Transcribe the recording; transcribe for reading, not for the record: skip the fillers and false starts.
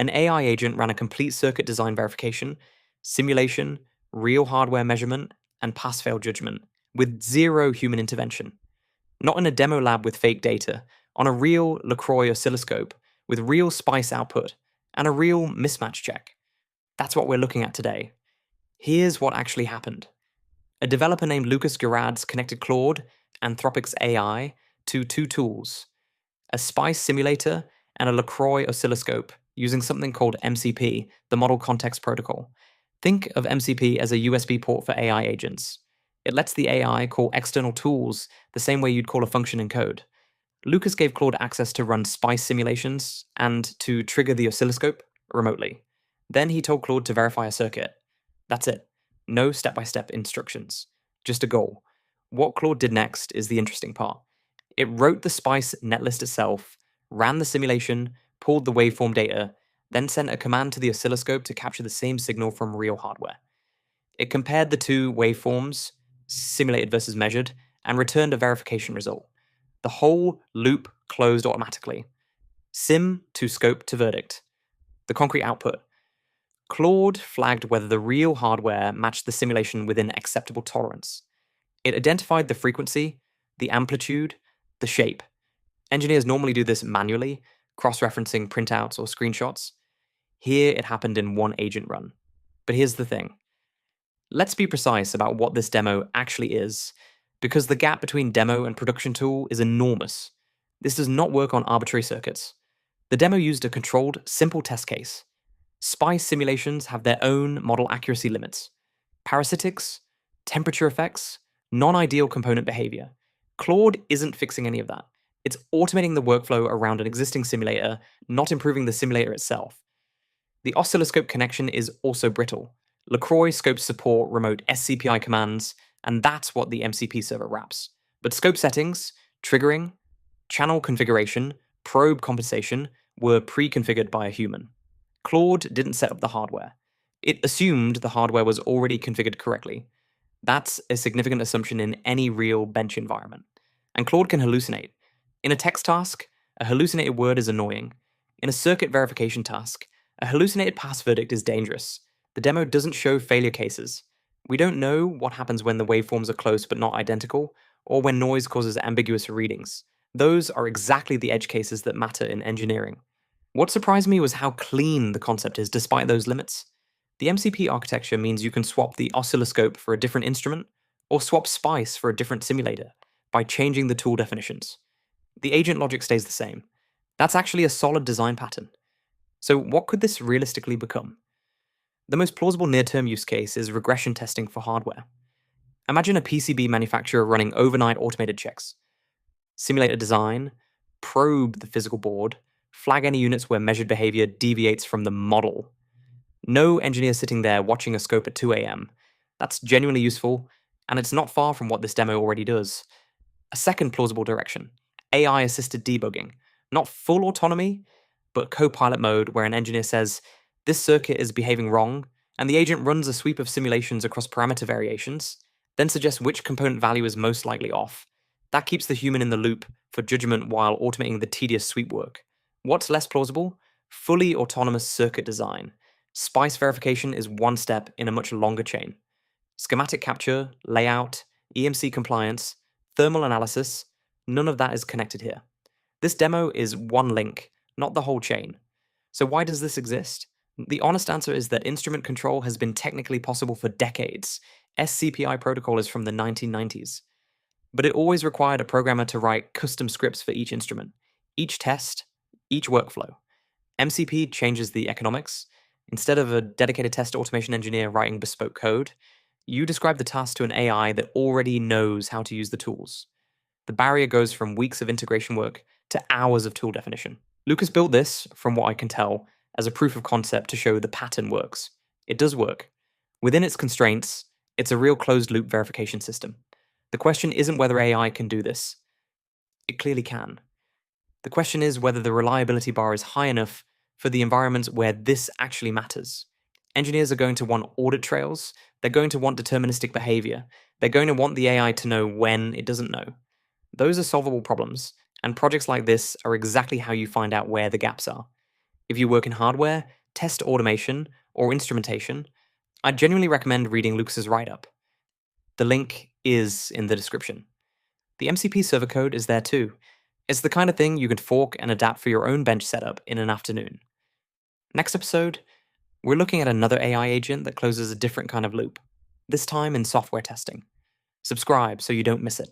An AI agent ran a complete circuit design verification, simulation, real hardware measurement, and pass-fail judgment, with zero human intervention. Not in a demo lab with fake data, on a real LeCroy oscilloscope, with real SPICE output, and a real mismatch check. That's what we're looking at today. Here's what actually happened. A developer named Lucas Gerads connected Claude, Anthropic's AI, to two tools, a SPICE simulator and a LeCroy oscilloscope, using something called MCP, the Model Context Protocol. Think of MCP as a USB port for AI agents. It lets the AI call external tools the same way you'd call a function in code. Lucas gave Claude access to run SPICE simulations and to trigger the oscilloscope remotely. Then he told Claude to verify a circuit. That's it. No step-by-step instructions. Just a goal. What Claude did next is the interesting part. It wrote the SPICE netlist itself, ran the simulation, pulled the waveform data, then sent a command to the oscilloscope to capture the same signal from real hardware. It compared the two waveforms, simulated versus measured, and returned a verification result. The whole loop closed automatically. Sim to scope to verdict. The concrete output. Claude flagged whether the real hardware matched the simulation within acceptable tolerance. It identified the frequency, the amplitude, the shape. Engineers normally do this manually, cross-referencing printouts or screenshots. Here it happened in one agent run. But here's the thing. Let's be precise about what this demo actually is, because the gap between demo and production tool is enormous. This does not work on arbitrary circuits. The demo used a controlled, simple test case. SPICE simulations have their own model accuracy limits. Parasitics, temperature effects, non-ideal component behavior. Claude isn't fixing any of that. It's automating the workflow around an existing simulator, not improving the simulator itself. The oscilloscope connection is also brittle. LeCroy scopes support remote SCPI commands, and that's what the MCP server wraps. But scope settings, triggering, channel configuration, probe compensation were pre-configured by a human. Claude didn't set up the hardware. It assumed the hardware was already configured correctly. That's a significant assumption in any real bench environment. And Claude can hallucinate. In a text task, a hallucinated word is annoying. In a circuit verification task, a hallucinated pass verdict is dangerous. The demo doesn't show failure cases. We don't know what happens when the waveforms are close but not identical, or when noise causes ambiguous readings. Those are exactly the edge cases that matter in engineering. What surprised me was how clean the concept is despite those limits. The MCP architecture means you can swap the oscilloscope for a different instrument, or swap SPICE for a different simulator, by changing the tool definitions. The agent logic stays the same. That's actually a solid design pattern. So what could this realistically become? The most plausible near-term use case is regression testing for hardware. Imagine a PCB manufacturer running overnight automated checks. Simulate a design, probe the physical board, flag any units where measured behavior deviates from the model. No engineer sitting there watching a scope at 2 a.m. That's genuinely useful, and it's not far from what this demo already does. A second plausible direction, AI-assisted debugging. Not full autonomy, but co-pilot mode where an engineer says, this circuit is behaving wrong, and the agent runs a sweep of simulations across parameter variations, then suggests which component value is most likely off. That keeps the human in the loop for judgment while automating the tedious sweep work. What's less plausible? Fully autonomous circuit design. SPICE verification is one step in a much longer chain. Schematic capture, layout, EMC compliance, thermal analysis, none of that is connected here. This demo is one link, not the whole chain. So why does this exist? The honest answer is that instrument control has been technically possible for decades. SCPI protocol is from the 1990s. But it always required a programmer to write custom scripts for each instrument, each test, each workflow. MCP changes the economics. Instead of a dedicated test automation engineer writing bespoke code, you describe the task to an AI that already knows how to use the tools. The barrier goes from weeks of integration work to hours of tool definition. Lucas built this, from what I can tell, as a proof of concept to show the pattern works. It does work. Within its constraints, it's a real closed-loop verification system. The question isn't whether AI can do this. It clearly can. The question is whether the reliability bar is high enough for the environments where this actually matters. Engineers are going to want audit trails. They're going to want deterministic behavior. They're going to want the AI to know when it doesn't know. Those are solvable problems, and projects like this are exactly how you find out where the gaps are. If you work in hardware, test automation, or instrumentation, I'd genuinely recommend reading Lucas's write-up. The link is in the description. The MCP server code is there too. It's the kind of thing you can fork and adapt for your own bench setup in an afternoon. Next episode, we're looking at another AI agent that closes a different kind of loop, this time in software testing. Subscribe so you don't miss it.